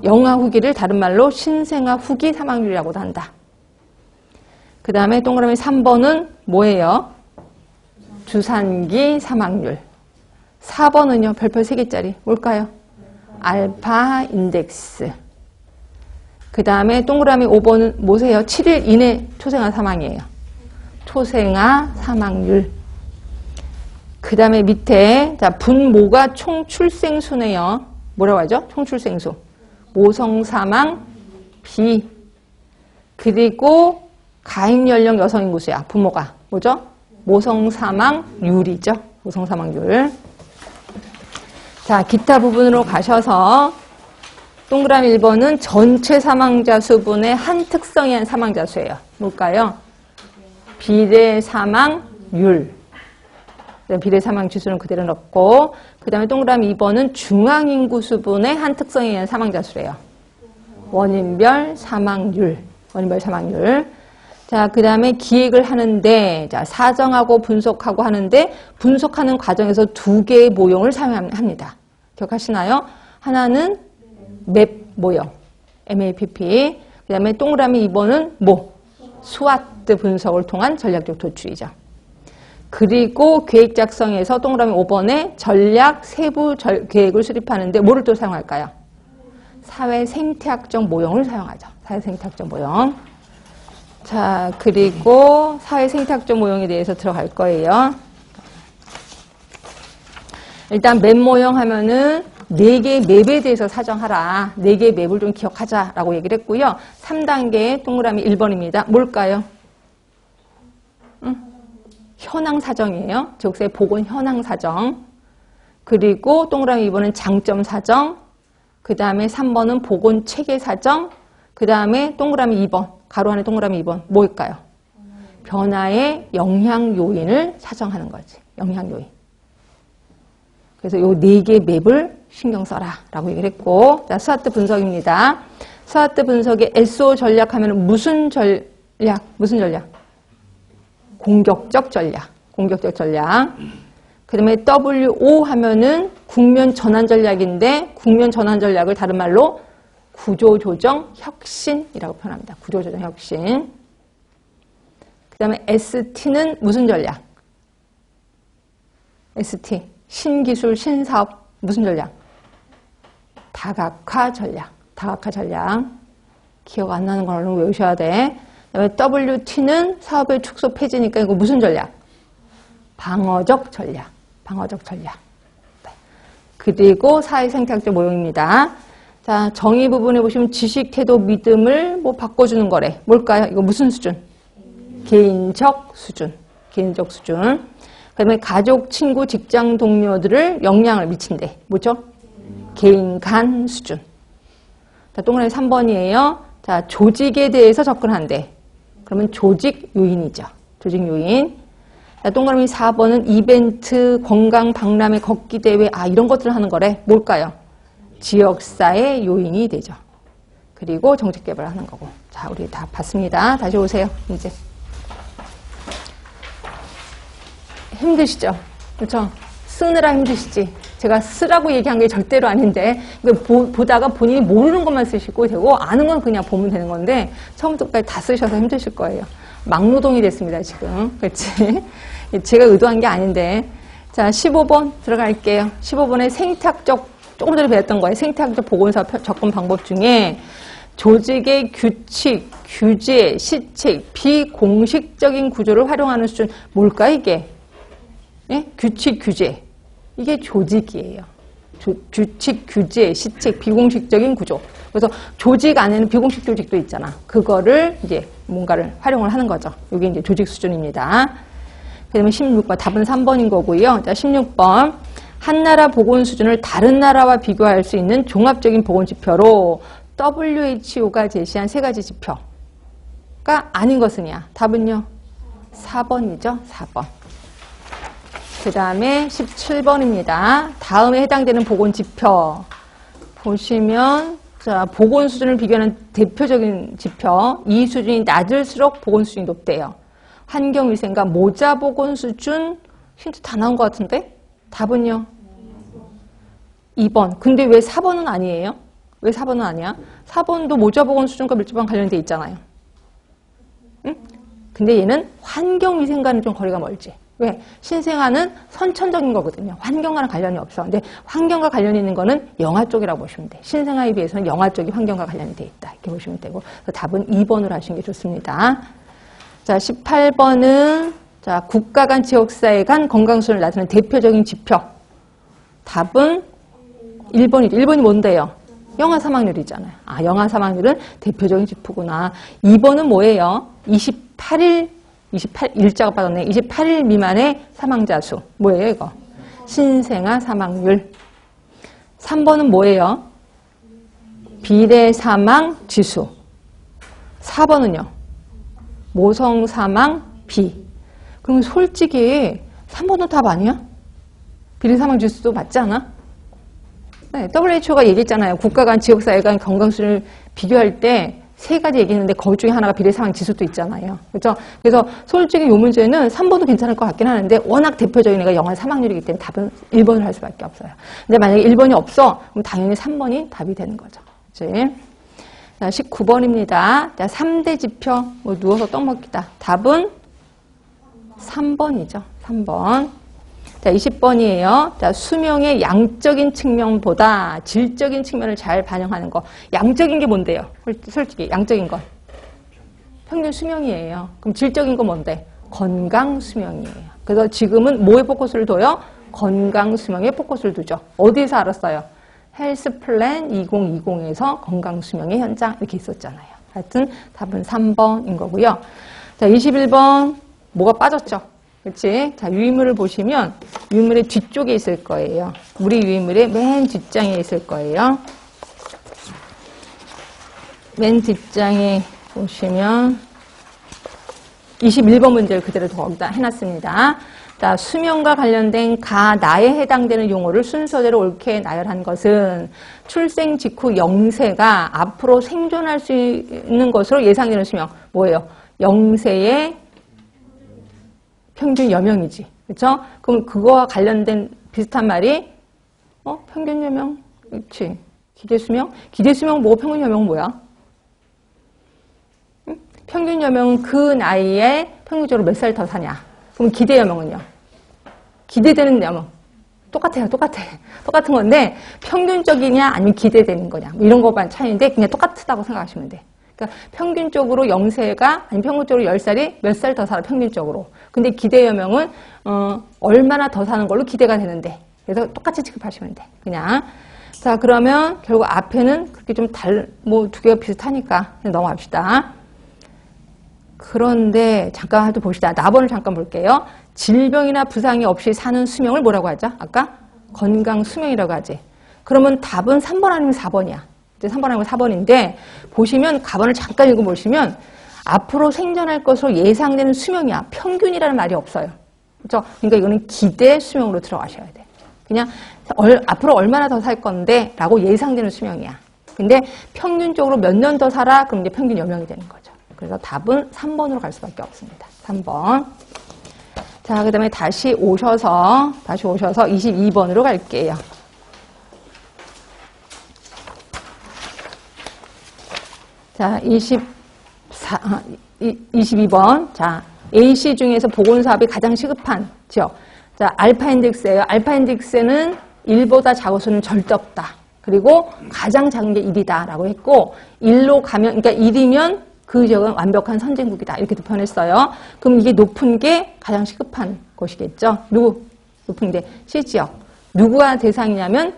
영아 후기를 다른 말로 신생아 후기 사망률이라고도 한다. 그 다음에 동그라미 3번은 뭐예요? 주산기 사망률. 4번은요, 별표 3개짜리. 뭘까요? 알파 인덱스. 그 다음에 동그라미 5번은 뭐세요? 7일 이내 초생아 사망이에요. 초생아 사망률. 그 다음에 밑에 자 분모가 총 출생수네요. 뭐라고 하죠? 총 출생수. 모성 사망 비. 그리고 가임 연령 여성 인구수야. 분모가 뭐죠? 모성 사망률이죠. 모성 사망률. 자, 기타 부분으로 가셔서 동그라미 1번은 전체 사망자 수분의 한 특성이 한 사망자 수예요. 뭘까요? 비례 사망률. 비례 사망 지수는 그대로 넣고 그 다음에 동그라미 2번은 중앙인구 수분의 한 특성이 한 사망자 수래요. 원인별 사망률. 자, 그 다음에 기획을 하는데 자, 사정하고 분석하고 하는데 분석하는 과정에서 두 개의 모형을 사용합니다. 기억하시나요? 하나는 맵 모형, MAPP. 그 다음에 동그라미 2번은 뭐? 스와트 분석을 통한 전략적 도출이죠. 그리고 계획 작성에서 동그라미 5번에 전략 세부 계획을 수립하는데 뭐를 또 사용할까요? 사회 생태학적 모형을 사용하죠. 사회 생태학적 모형. 자, 그리고 사회 생태학적 모형에 대해서 들어갈 거예요. 일단 맵 모형 하면은 4개의 맵에 대해서 사정하라. 4개의 맵을 좀 기억하자라고 얘기를 했고요. 3단계 동그라미 1번입니다. 뭘까요? 현황 사정이에요. 지역사회 보건 현황 사정. 그리고 동그라미 2번은 장점 사정. 그 다음에 3번은 보건 체계 사정. 그 다음에 동그라미 2번, 가로 안에 동그라미 2번 뭘까요? 변화의 영향 요인을 사정하는 거지. 영향 요인. 그래서 요 4개의 맵을 신경 써라 라고 얘기를 했고, 자, 스와트 분석입니다. 스와트 분석의 SO 전략하면 무슨 전략? 무슨 전략? 공격적 전략. 공격적 전략. 그 다음에 WO 하면은 국면 전환 전략인데, 국면 전환 전략을 다른 말로 구조조정 혁신이라고 표현합니다. 구조조정 혁신. 그 다음에 ST는 무슨 전략? ST. 신기술, 신사업. 무슨 전략? 다각화 전략. 다각화 전략. 기억 안 나는 걸 얼른 외우셔야 돼. 그 다음에 WT는 사업의 축소 폐지니까 이거 무슨 전략? 방어적 전략. 방어적 전략. 네. 그리고 사회생태학적 모형입니다. 자, 정의 부분에 보시면 지식, 태도, 믿음을 뭐 바꿔주는 거래. 뭘까요? 이거 무슨 수준? 개인적 수준. 개인적 수준. 그 다음에 가족, 친구, 직장 동료들을 영향을 미친대. 뭐죠? 개인 간 수준. 자, 동그라미 3번이에요. 자, 조직에 대해서 접근한대. 그러면 조직 요인이죠. 조직 요인. 자, 동그라미 4번은 이벤트, 건강, 박람회, 걷기 대회, 이런 것들을 하는 거래. 뭘까요? 지역사회 요인이 되죠. 그리고 정책 개발을 하는 거고. 자, 우리 다 봤습니다. 다시 오세요. 이제. 힘드시죠? 그렇죠? 쓰느라 힘드시지. 제가 쓰라고 얘기한 게 절대로 아닌데, 보다가 본인이 모르는 것만 쓰시고 되고, 아는 건 그냥 보면 되는 건데, 처음부터 끝까지 다 쓰셔서 힘드실 거예요. 막노동이 됐습니다, 지금. 그렇지? 제가 의도한 게 아닌데. 자, 15번 들어갈게요. 15번에 생태학적, 조금 전에 배웠던 거예요. 생태학적 보건사 접근 방법 중에 조직의 규칙, 규제, 시책, 비공식적인 구조를 활용하는 수준. 뭘까, 이게? 예? 규칙, 규제. 이게 조직이에요. 규칙, 규제, 시책, 비공식적인 구조. 그래서 조직 안에는 비공식 조직도 있잖아. 그거를 이제 뭔가를 활용을 하는 거죠. 이게 이제 조직 수준입니다. 그 다음에 16번, 답은 3번인 거고요. 자, 16번. 한 나라 보건 수준을 다른 나라와 비교할 수 있는 종합적인 보건 지표로 WHO가 제시한 3가지 지표가 아닌 것은이야. 답은요? 4번이죠. 4번. 그 다음에 17번입니다. 다음에 해당되는 보건 지표. 보시면, 자, 보건 수준을 비교하는 대표적인 지표. 이 수준이 낮을수록 보건 수준이 높대요. 환경위생과 모자 보건 수준, 힌트 다 나온 것 같은데? 답은요? 2번. 근데 왜 4번은 아니에요? 왜 4번은 아니야? 4번도 모자 보건 수준과 밀접한 관련돼 있잖아요. 응? 근데 얘는 환경위생과는 좀 거리가 멀지. 왜? 신생아는 선천적인 거거든요. 환경과는 관련이 없어. 근데 환경과 관련이 있는 거는 영아 쪽이라고 보시면 돼. 신생아에 비해서는 영아 쪽이 환경과 관련이 돼 있다. 이렇게 보시면 되고. 그래서 답은 2번으로 하시는 게 좋습니다. 자, 18번은 자, 국가 간 지역사회 간 건강수준을 나타내는 대표적인 지표. 답은 1번이죠. 1번이 뭔데요? 영아 사망률이잖아요. 영아 사망률은 대표적인 지표구나. 2번은 뭐예요? 28일자가 빠졌네. 28일 미만의 사망자 수. 뭐예요, 이거? 신생아 사망률. 3번은 뭐예요? 비례 사망 지수. 4번은요? 모성 사망 비. 그럼 솔직히 3번은 답 아니야? 비례 사망 지수도 맞지 않아? 네, WHO가 얘기했잖아요. 국가 간 지역사회 간 건강수준을 비교할 때 3가지 얘기했는데 그 중에 하나가 비례 사망 지수도 있잖아요. 그렇죠? 그래서 솔직히 이 문제는 3번도 괜찮을 것 같긴 하는데 워낙 대표적인 애가 영아 사망률이기 때문에 답은 1번을 할 수밖에 없어요. 근데 만약에 1번이 없어, 그럼 당연히 3번이 답이 되는 거죠. 그렇지? 자, 19번입니다. 자, 3대 지표, 뭐 누워서 떡 먹기다. 답은 3번이죠. 3번. 자, 20번이에요. 자, 수명의 양적인 측면보다 질적인 측면을 잘 반영하는 거. 양적인 게 뭔데요? 솔직히 양적인 건. 평균 수명이에요. 그럼 질적인 건 뭔데? 건강 수명이에요. 그래서 지금은 뭐에 포커스를 둬요? 건강 수명에 포커스를 두죠. 어디에서 알았어요? 헬스 플랜 2020에서 건강 수명의 현장 이렇게 있었잖아요. 하여튼 답은 3번인 거고요. 자, 21번 뭐가 빠졌죠? 그렇지? 자, 유인물을 보시면 유인물의 뒤쪽에 있을 거예요. 우리 유인물의 맨 뒷장에 있을 거예요. 맨 뒷장에 보시면 21번 문제를 그대로 거기다 해놨습니다. 자, 수명과 관련된 나에 해당되는 용어를 순서대로 옳게 나열한 것은 출생 직후 영세가 앞으로 생존할 수 있는 것으로 예상되는 수명. 뭐예요? 영세의 평균 여명이지. 그렇죠? 그럼 그거와 관련된 비슷한 말이 평균 여명? 그렇지. 기대수명? 기대수명 뭐고 평균 여명은 뭐야? 응? 평균 여명은 그 나이에 평균적으로 몇 살 더 사냐? 그럼 기대 여명은요? 기대되는 여명. 똑같아요. 똑같은 건데 평균적이냐 아니면 기대되는 거냐. 이런 것만 차이인데 그냥 똑같다고 생각하시면 돼. 그러니까 평균적으로 영세가 아니면 평균적으로 10살이 몇 살 더 살아 평균적으로. 근데 기대 여명은 얼마나 더 사는 걸로 기대가 되는데. 그래서 똑같이 취급하시면 돼. 그냥. 자, 그러면 결국 앞에는 그렇게 좀 두 개가 비슷하니까 그냥 넘어갑시다. 그런데 잠깐 또 봅시다. 나번을 잠깐 볼게요. 질병이나 부상이 없이 사는 수명을 뭐라고 하죠? 아까 건강 수명이라고 하지. 그러면 답은 3번 아니면 4번이야. 이제 3번 아니면 4번인데 보시면 가번을 잠깐 읽어보시면 앞으로 생존할 것으로 예상되는 수명이야. 평균이라는 말이 없어요. 그렇죠? 그러니까 이거는 기대 수명으로 들어가셔야 돼. 그냥 앞으로 얼마나 더 살 건데 라고 예상되는 수명이야. 근데 평균적으로 몇 년 더 살아? 그럼 이제 평균 여명이 되는 거죠. 그래서 답은 3번으로 갈 수밖에 없습니다. 3번. 자, 그 다음에 다시 오셔서 22번으로 갈게요. 자, 22번. 자, A씨 중에서 보건사업이 가장 시급한 지역. 자, 알파 인덱스예요. 알파 인덱스는 1보다 작은 절대 없다. 그리고 가장 작은 게 1이다 라고 했고 1로 가면 그러니까 1이면 그 지역은 완벽한 선진국이다. 이렇게도 표현했어요. 그럼 이게 높은 게 가장 시급한 곳이겠죠. 높은 게 C지역. 누구가 대상이냐면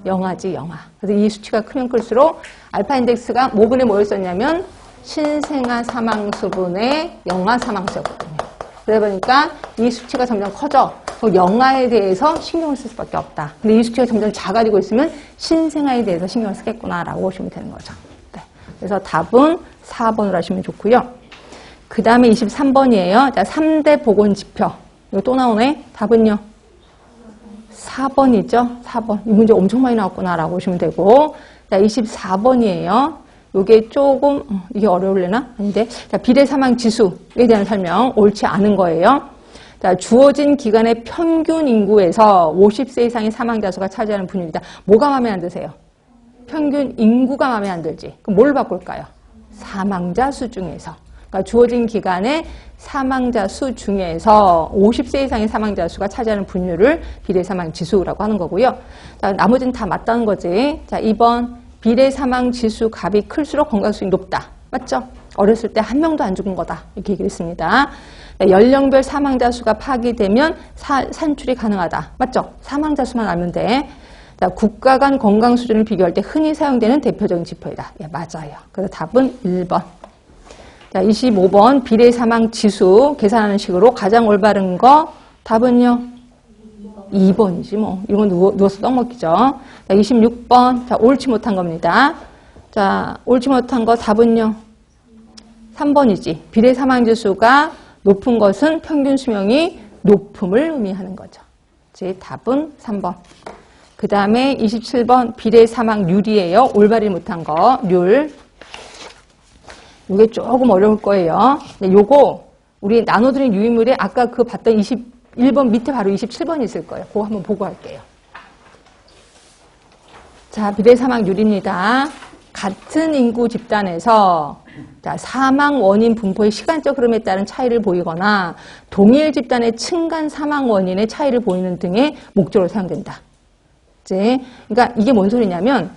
영아지, 영아. 그래서 이 수치가 크면 클수록 알파 인덱스가 뭐분에 모였었냐면 신생아 사망수분의 영아 사망수였거든요. 그러다 보니까 이 수치가 점점 커져. 영아에 대해서 신경을 쓸 수밖에 없다. 근데 이 수치가 점점 작아지고 있으면 신생아에 대해서 신경을 쓰겠구나라고 보시면 되는 거죠. 네. 그래서 답은 4번으로 하시면 좋고요. 그 다음에 23번이에요. 자, 3대 보건지표. 이거 또 나오네. 답은요? 4번이죠. 4번. 이 문제 엄청 많이 나왔구나라고 보시면 되고. 자, 24번이에요. 요게 조금, 이게 어려울래나? 아닌데. 자, 비례 사망 지수에 대한 설명. 옳지 않은 거예요. 자, 주어진 기간의 평균 인구에서 50세 이상의 사망자 수가 차지하는 분위기다. 뭐가 마음에 안 드세요? 평균 인구가 마음에 안 들지. 그럼 뭘 바꿀까요? 사망자 수 중에서. 그러니까 주어진 기간의 사망자 수 중에서 50세 이상의 사망자 수가 차지하는 분율을 비례 사망 지수라고 하는 거고요. 자, 나머지는 다 맞다는 거지. 자, 2번. 비례 사망 지수 값이 클수록 건강 수익이 높다. 맞죠? 어렸을 때 한 명도 안 죽은 거다. 이렇게 얘기를 했습니다. 연령별 사망자 수가 파기되면 산출이 가능하다. 맞죠? 사망자 수만 알면 돼. 자, 국가 간 건강 수준을 비교할 때 흔히 사용되는 대표적인 지표이다. 예, 맞아요. 그래서 답은 1번. 자, 25번 비례 사망 지수 계산하는 식으로 가장 올바른 거 답은요? 2번이지 뭐. 이건 누워서 떡 먹기죠. 자, 26번. 자, 옳지 못한 겁니다. 자, 옳지 못한 거 답은요? 3번이지. 비례 사망 지수가 높은 것은 평균 수명이 높음을 의미하는 거죠. 제 답은 3번. 그 다음에 27번 비례 사망률이에요. 올바르지 못한 거, 률. 이게 조금 어려울 거예요. 요거 우리 나눠드린 유인물에 아까 그 봤던 21번 밑에 바로 27번이 있을 거예요. 그거 한번 보고 할게요. 자, 비례 사망률입니다. 같은 인구 집단에서 자, 사망 원인 분포의 시간적 흐름에 따른 차이를 보이거나 동일 집단의 층간 사망 원인의 차이를 보이는 등의 목적으로 사용된다. 이제 그러니까 이게 뭔 소리냐면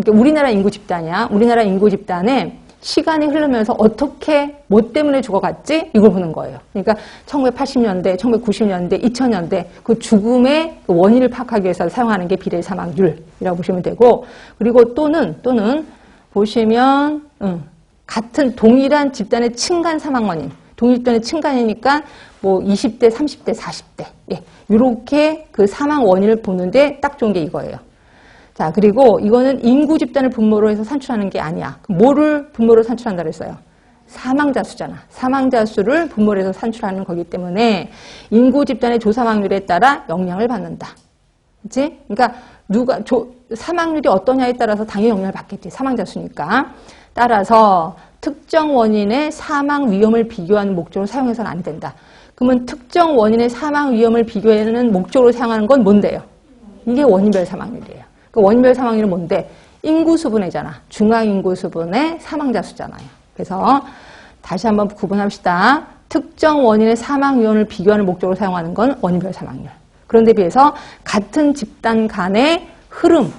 우리나라 인구 집단이야. 우리나라 인구 집단에 시간이 흐르면서 어떻게 뭐 때문에 죽어갔지? 이걸 보는 거예요. 그러니까 1980년대, 1990년대, 2000년대 그 죽음의 그 원인을 파악하기 위해서 사용하는 게 비례 사망률이라고 보시면 되고 그리고 또는 보시면 같은 동일한 집단의 층간 사망 원인, 동일 집단의 층간이니까 뭐 20대, 30대, 40대 예, 이렇게 그 사망 원인을 보는데 딱 좋은 게 이거예요. 자, 그리고 이거는 인구 집단을 분모로 해서 산출하는 게 아니야. 뭐를 분모로 산출한다 그랬어요? 사망자 수잖아. 사망자 수를 분모해서 산출하는 거기 때문에 인구 집단의 조사망률에 따라 영향을 받는다. 그치? 그러니까 사망률이 어떠냐에 따라서 당연히 영향을 받겠지. 사망자 수니까. 따라서 특정 원인의 사망 위험을 비교하는 목적으로 사용해서는 안 된다. 그러면 특정 원인의 사망 위험을 비교하는 목적으로 사용하는 건 뭔데요? 이게 원인별 사망률이에요. 그 원인별 사망률은 뭔데? 인구수분해잖아. 중앙인구수분의 사망자 수잖아요. 그래서 다시 한번 구분합시다. 특정 원인의 사망 위험을 비교하는 목적으로 사용하는 건 원인별 사망률. 그런데 비해서 같은 집단 간의 흐름,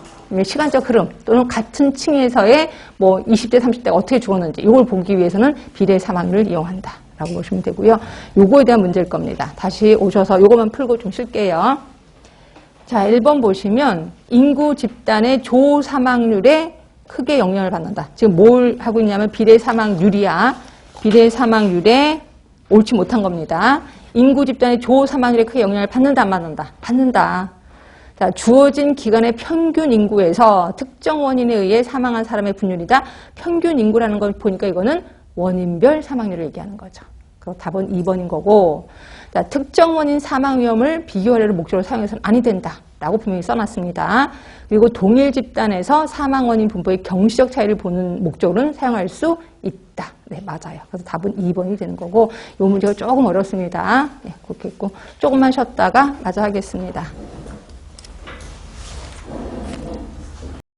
시간적 흐름 또는 같은 층에서의 뭐 20대, 30대가 어떻게 죽었는지 이걸 보기 위해서는 비례 사망률을 이용한다 라고 보시면 되고요. 요거에 대한 문제일 겁니다. 다시 오셔서 요거만 풀고 좀 쉴게요. 자, 1번 보시면 인구 집단의 조 사망률에 크게 영향을 받는다. 지금 뭘 하고 있냐면 비례 사망률이야. 비례 사망률에 옳지 못한 겁니다. 인구 집단의 조 사망률에 크게 영향을 받는다 안 받는다? 받는다. 자, 주어진 기간의 평균 인구에서 특정 원인에 의해 사망한 사람의 분율이다. 평균 인구라는 걸 보니까 이거는 원인별 사망률을 얘기하는 거죠. 그럼 답은 2번인 거고, 자, 특정 원인 사망 위험을 비교하려는 목적으로 사용해서는 아니 된다 라고 분명히 써놨습니다. 그리고 동일 집단에서 사망 원인 분포의 경시적 차이를 보는 목적으로는 사용할 수 있다. 네, 맞아요. 그래서 답은 2번이 되는 거고, 이 문제가 조금 어렵습니다. 네, 그렇게 있고 조금만 쉬었다가 마저 하겠습니다.